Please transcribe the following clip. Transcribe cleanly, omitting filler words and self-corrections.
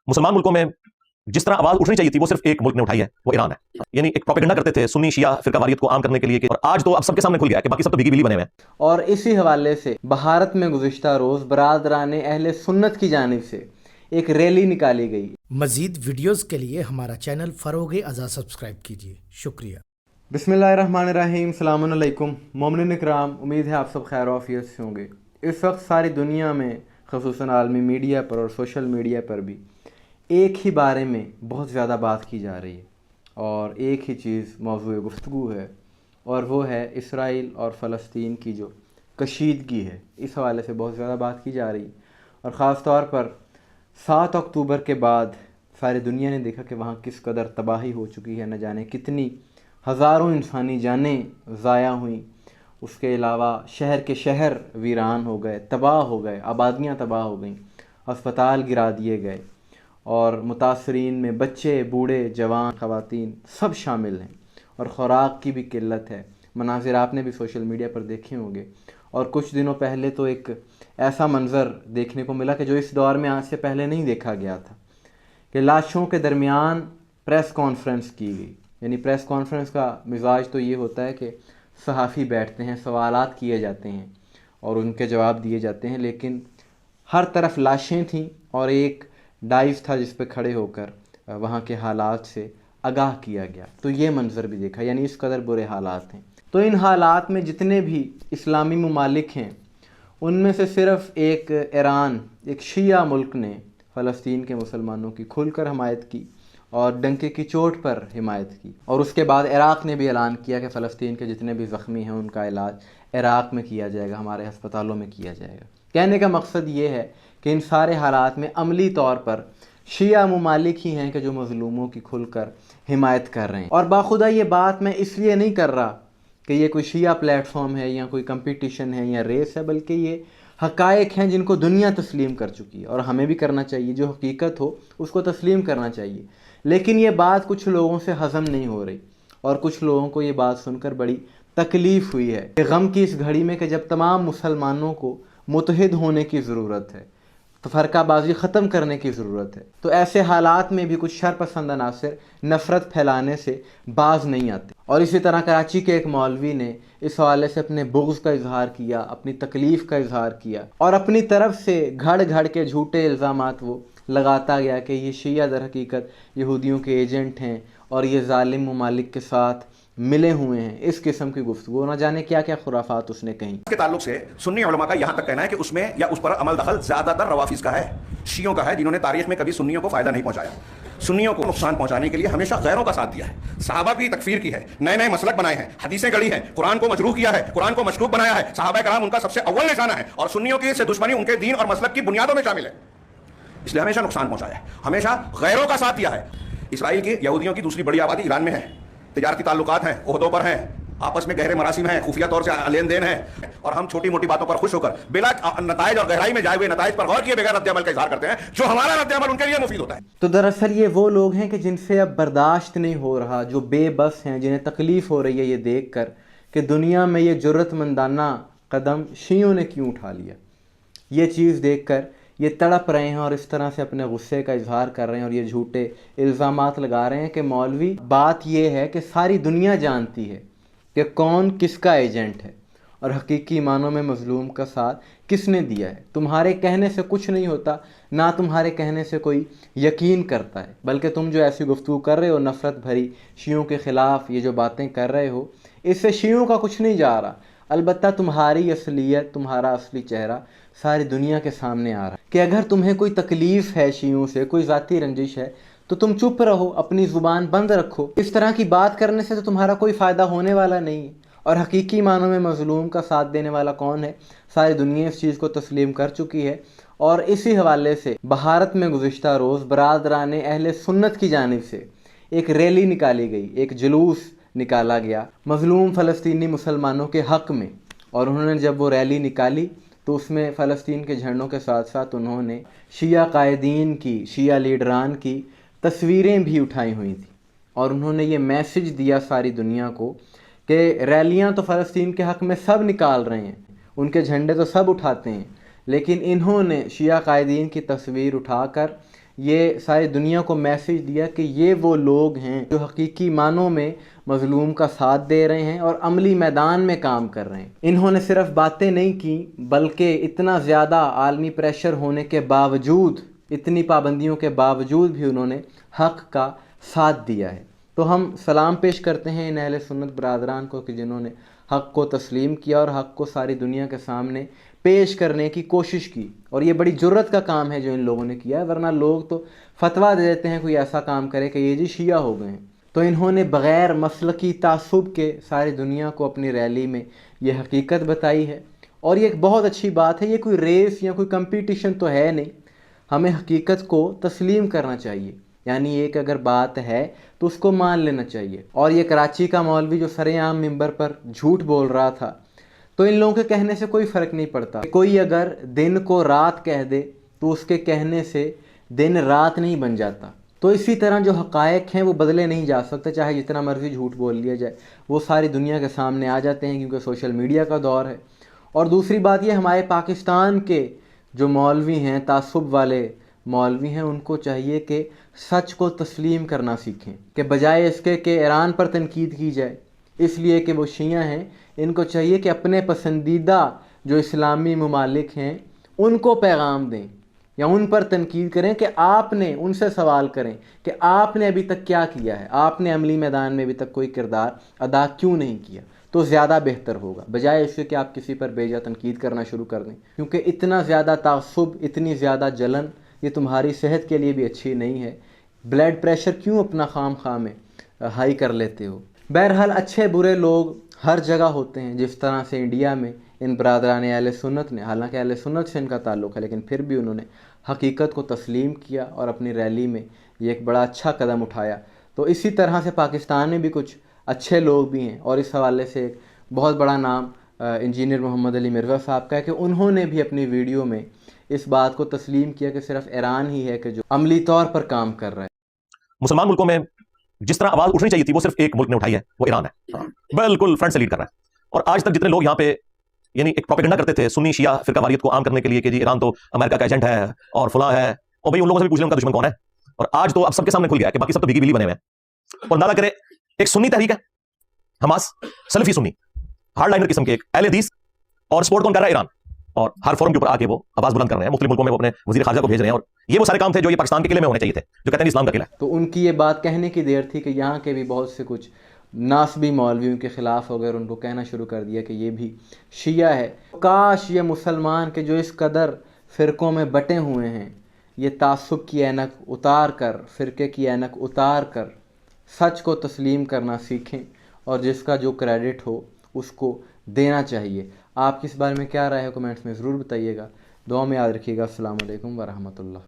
मुसलमान मुल्कों में जिस तरह आवाज उठनी चाहिए थी वो सिर्फ एक मुल्क ने उठाई है, वो ईरान है। यानी एक प्रोपेगेंडा करते थे सुन्नी शिया फिरकावारियत को आम करने के लिए और आज तो अब सबके सामने खुल गया है कि बाकी सब तो बिगी बिली बने हुए हैं। और इसी हवाले से भारत में गुज़िश्ता रोज़ बरादरान अहले सुन्नत की जानिब से एक रैली निकाली गई। मज़ीद वीडियोज़ के लिए हमारा चैनल फ़रोग़ अज़ा सब्सक्राइब कीजिए। शुक्रिया। बिस्मिल्लाहिर्रहमानिर्रहीम, अस्सलामु अलैकुम मोमिनीन इकराम, उम्मीद है आप सब खैर आफियत से होंगे। इस वक्त सारी दुनिया में ख़ुसूसन आलमी मीडिया पर और सोशल मीडिया पर भी एक ही बारे में बहुत ज़्यादा बात की जा रही है और एक ही चीज़ मौज़ूए गुफ्तगू है, और वो है इसराइल और फ़लस्तीन की जो कशीदगी है। इस हवाले से बहुत ज़्यादा बात की जा रही और ख़ास तौर पर 7 अक्टूबर के बाद सारी दुनिया ने देखा कि वहाँ किस कदर तबाही हो चुकी है, न जाने कितनी हज़ारों इंसानी जानें ज़ाया हुई। उसके अलावा शहर के शहर वीरान हो गए, तबाह हो गए, आबादियाँ तबाह हो गईं, अस्पताल गिरा दिए गए और मुतासरीन में बच्चे, बूढ़े, जवान, ख़वातीन सब शामिल हैं। और ख़ुराक की भी किल्लत है। मनाज़िर आपने भी सोशल मीडिया पर देखे होंगे। और कुछ दिनों पहले तो एक ऐसा मंज़र देखने को मिला कि जो इस दौर में आज से पहले नहीं देखा गया था, कि लाशों के दरमियान प्रेस कॉन्फ्रेंस की गई। यानी प्रेस कॉन्फ्रेंस का मिजाज तो ये होता है कि सहाफ़ी बैठते हैं, सवालात किए जाते हैं और उनके जवाब दिए जाते हैं, लेकिन हर तरफ लाशें थीं और एक डाइस था जिस पे खड़े होकर वहाँ के हालात से आगाह किया गया। तो ये मंज़र भी देखा, यानी इस कदर बुरे हालात हैं। तो इन हालात में जितने भी इस्लामी ममालिक हैं, उनमें से सिर्फ़ एक ईरान, एक शिया मुल्क ने फ़लस्तीन के मुसलमानों की खुलकर हमायत की और डंके की चोट पर हिमायत की। और उसके बाद इराक़ ने भी ऐलान किया कि फ़लस्तीन के जितने भी ज़ख्मी हैं उनका इलाज इराक़ में किया जाएगा, हमारे हस्पतालों में किया जाएगा। कहने का मकसद ये है कि इन सारे हालात में अमली तौर पर शिया ममालिक ही हैं कि जो मज़लूमों की खुलकर हिमायत कर रहे हैं। और बाखुदा ये बात मैं इसलिए नहीं कर रहा कि ये कोई शिया प्लेटफॉर्म है या कोई कंपटीशन है या रेस है, बल्कि ये हक़ाइक़ हैं जिनको दुनिया तस्लीम कर चुकी है और हमें भी करना चाहिए। जो हकीकत हो उसको तस्लीम करना चाहिए। लेकिन ये बात कुछ लोगों से हज़म नहीं हो रही और कुछ लोगों को ये बात सुनकर बड़ी तकलीफ़ हुई है कि गम की इस घड़ी में कि जब तमाम मुसलमानों को मुत्तहिद होने की ज़रूरत है, तो फ़रकाबाजी ख़त्म करने की ज़रूरत है, तो ऐसे हालात में भी कुछ शरपसंद अनासर नफ़रत फैलाने से बाज नहीं आते। और इसी तरह कराची के एक मौलवी ने इस हवाले से अपने बुग़्ज़ का इजहार किया, अपनी तकलीफ़ का इजहार किया और अपनी तरफ से घड़ घड़ के झूठे इल्ज़ामात वो लगाता गया कि ये शिया दर हकीकत यहूदियों के एजेंट हैं और ये ज़ालिम ममालिक के साथ मिले हुए हैं। इस किस्म की गुफ्तगू, न जाने क्या क्या खुराफात उसने कहीं। के ताल्लुक से सुन्नी उलमा का यहाँ तक कहना है कि उसमें या उस पर अमल दखल ज़्यादातर रवाफिज का है, शियों का है, जिन्होंने तारीख में कभी सुन्नियों को फ़ायदा नहीं पहुँचाया, सुन्नियों को नुकसान पहुँचाने के लिए हमेशा गैरों का साथ दिया है, सहाबा की तकफीर की है, नए नए मसलक बनाए हैं, हदीसें गढ़ी हैं, कुरान को मजरूह किया है, कुरान को मशकूक बनाया है। सहाबा कराम उनका सबसे अव्वल निशाना है और सुन्नियों की इससे दुश्मनी उनके दीन और मसलक की बुनियादों में शामिल है। इसलिए हमेशा नुकसान पहुँचाया है, हमेशा गैरों का साथ दिया है। इसराइल की यहूदियों की दूसरी बड़ी आबादी ईरान में है, तिजारती ताल्लुकात हैं, ओहदों पर हैं, आपस में गहरे मरासिम हैं, खुफिया तौर से लेन देन है, और हम छोटी मोटी बातों पर खुश होकर बिला नताइज और गहराई में जाए हुए नताइज पर गौर किए बगैर रद्द-ए-अमल का इजहार करते हैं, जो हमारा रद्द-ए-अमल उनके लिए मुफीद होता है। तो दरअसल ये वो लोग हैं कि जिनसे अब बर्दाश्त नहीं हो रहा, जो बेबस हैं, जिन्हें तकलीफ़ हो रही है ये देख कर कि दुनिया में ये जुर्रतमंदाना कदम शियों ने क्यों उठा लिया। ये चीज़ देख कर ये तड़प रहे हैं और इस तरह से अपने गुस्से का इजहार कर रहे हैं और ये झूठे इल्ज़ामात लगा रहे हैं कि मौलवी, बात ये है कि सारी दुनिया जानती है कि कौन किसका एजेंट है और हकीकी मानों में मज़लूम का साथ किसने दिया है। तुम्हारे कहने से कुछ नहीं होता, ना तुम्हारे कहने से कोई यकीन करता है, बल्कि तुम जो ऐसी गुफ्तगू कर रहे हो नफ़रत भरी शियों के ख़िलाफ़, ये जो बातें कर रहे हो, इससे शियों का कुछ नहीं जा रहा। अलबत्ता तुम्हारी असलियत, तुम्हारा असली चेहरा सारी दुनिया के सामने आ रहा है कि अगर तुम्हें कोई तकलीफ़ है शियों से, कोई ज़ाती रंजिश है, तो तुम चुप रहो, अपनी ज़ुबान बंद रखो। इस तरह की बात करने से तो तुम्हारा कोई फ़ायदा होने वाला नहीं है। और हकीकी मानों में मज़लूम का साथ देने वाला कौन है, सारी दुनिया इस चीज़ को तस्लीम कर चुकी है। और इसी हवाले से भारत में गुज़िश्ता रोज़ बरादरान अहले सुन्नत की जानिब से एक रैली निकाली गई, एक जुलूस निकाला गया मज़लूम फ़लस्तीनी मुसलमानों के हक़ में। और उन्होंने जब वो रैली निकाली तो उसमें फ़लस्तीन के झंडों के साथ साथ उन्होंने शिया कायदीन की, शिया लीडरान की तस्वीरें भी उठाई हुई थी और उन्होंने ये मैसेज दिया सारी दुनिया को कि रैलियां तो फ़लस्तीन के हक़ में सब निकाल रहे हैं, उनके झंडे तो सब उठाते हैं, लेकिन इन्होंने शिया कायदीन की तस्वीर उठाकर یہ ساری دنیا کو میسیج دیا کہ یہ وہ لوگ ہیں جو حقیقی معنوں میں مظلوم کا ساتھ دے رہے ہیں اور عملی میدان میں کام کر رہے ہیں۔ انہوں نے صرف باتیں نہیں کی بلکہ اتنا زیادہ عالمی پریشر ہونے کے باوجود، اتنی پابندیوں کے باوجود بھی انہوں نے حق کا ساتھ دیا ہے۔ تو ہم سلام پیش کرتے ہیں ان اہل سنت برادران کو کہ جنہوں نے حق کو تسلیم کیا اور حق کو ساری دنیا کے سامنے پیش کرنے کی کوشش کی، اور یہ بڑی جرت کا کام ہے جو ان لوگوں نے کیا ہے، ورنہ لوگ تو فتویٰ دے دیتے ہیں کوئی ایسا کام کرے کہ یہ جی شیعہ ہو گئے ہیں۔ تو انہوں نے بغیر مسلکی تعصب کے ساری دنیا کو اپنی ریلی میں یہ حقیقت بتائی ہے، اور یہ ایک بہت اچھی بات ہے۔ یہ کوئی ریس یا کوئی کمپٹیشن تو ہے نہیں، ہمیں حقیقت کو تسلیم کرنا چاہیے، یعنی ایک اگر بات ہے تو اس کو مان لینا چاہیے۔ اور یہ کراچی کا مولوی جو سر عام ممبر پر جھوٹ بول رہا تھا، تو ان لوگوں کے کہنے سے کوئی فرق نہیں پڑتا۔ کوئی اگر دن کو رات کہہ دے تو اس کے کہنے سے دن رات نہیں بن جاتا۔ تو اسی طرح جو حقائق ہیں وہ بدلے نہیں جا سکتے، چاہے جتنا مرضی جھوٹ بول لیا جائے، وہ ساری دنیا کے سامنے آ جاتے ہیں کیونکہ سوشل میڈیا کا دور ہے۔ اور دوسری بات یہ، ہمارے پاکستان کے جو مولوی ہیں، تعصب والے مولوی ہیں، ان کو چاہیے کہ سچ کو تسلیم کرنا سیکھیں، کہ بجائے اس کے کہ ایران پر تنقید کی جائے اس لیے کہ وہ شیعہ ہیں، ان کو چاہیے کہ اپنے پسندیدہ جو اسلامی ممالک ہیں ان کو پیغام دیں یا ان پر تنقید کریں، کہ آپ نے ان سے سوال کریں کہ آپ نے ابھی تک کیا کیا ہے، آپ نے عملی میدان میں ابھی تک کوئی کردار ادا کیوں نہیں کیا، تو زیادہ بہتر ہوگا، بجائے اس سے کہ آپ کسی پر بیجا تنقید کرنا شروع کر دیں، کیونکہ اتنا زیادہ تعصب، اتنی زیادہ جلن یہ تمہاری صحت کے لیے بھی اچھی نہیں ہے۔ بلڈ پریشر کیوں اپنا خام خواہ میں ہائی کر لیتے ہو؟ بہرحال اچھے برے لوگ ہر جگہ ہوتے ہیں، جس طرح سے انڈیا میں ان برادران اہل سنت نے، حالانکہ اہل سنت سے ان کا تعلق ہے لیکن پھر بھی انہوں نے حقیقت کو تسلیم کیا اور اپنی ریلی میں یہ ایک بڑا اچھا قدم اٹھایا۔ تو اسی طرح سے پاکستان میں بھی کچھ اچھے لوگ بھی ہیں، اور اس حوالے سے ایک بہت بڑا نام انجینئر محمد علی مرزا صاحب کا ہے کہ انہوں نے بھی اپنی ویڈیو میں اس بات کو تسلیم کیا کہ صرف ایران ہی ہے کہ جو عملی طور پر کام کر رہا ہے۔ مسلمان ملکوں میں جس طرح آواز اٹھنی چاہیے تھی وہ صرف ایک ملک نے اٹھائی ہے، وہ ایران ہے، بالکل فرنٹ سے لیڈ کر رہا ہے۔ اور آج تک جتنے لوگ یہاں پہ یعنی ایک پروپیگنڈا کرتے تھے سنی شیعہ فرقہ واریت کو عام کرنے کے لیے کہ جی ایران تو امریکہ کا ایجنٹ ہے اور فلاں ہے، اور بھائی ان لوگوں سے بھی پوچھ لیں ان کا دشمن کون ہے، اور آج تو اب سب کے سامنے کھل گیا ہے کہ باقی سب تو بھیگی بلی بنے ہوئے ہیں۔ اور اندازہ کرے ایک سنی تحریک ہے حماس، سلفی سنی ہارڈ لائنر قسم کے ایک اہل حدیث، اور سپورٹ کون کر رہا ہے؟ ایران، اور ہر فورم کے اوپر آ کے وہ آواز بلند کر رہے ہیں، مختلف ملکوں میں وہ اپنے وزیر خارجہ کو بھیج رہے ہیں، اور یہ وہ سارے کام تھے جو یہ پاکستان کے قلعے میں ہونے چاہیے تھے، جو کہتے ہیں اسلام کا قلعہ ہے۔ تو ان کی یہ بات کہنے کی دیر تھی کہ یہاں کے بھی بہت سے کچھ ناسبی مولویوں کے خلاف ہو گئے اور ان کو کہنا شروع کر دیا کہ یہ بھی شیعہ ہے۔ کاش یہ مسلمان کے جو اس قدر فرقوں میں بٹے ہوئے ہیں، یہ تعصب کی اینک اتار کر، فرقے کی اینک اتار کر سچ کو تسلیم کرنا سیکھیں، اور جس کا جو کریڈٹ ہو اس کو دینا چاہیے۔ آپ کی اس بارے میں کیا رائے ہے کمنٹس میں ضرور بتائیے گا، دعا میں یاد رکھیے گا۔ السلام علیکم ورحمۃ اللہ۔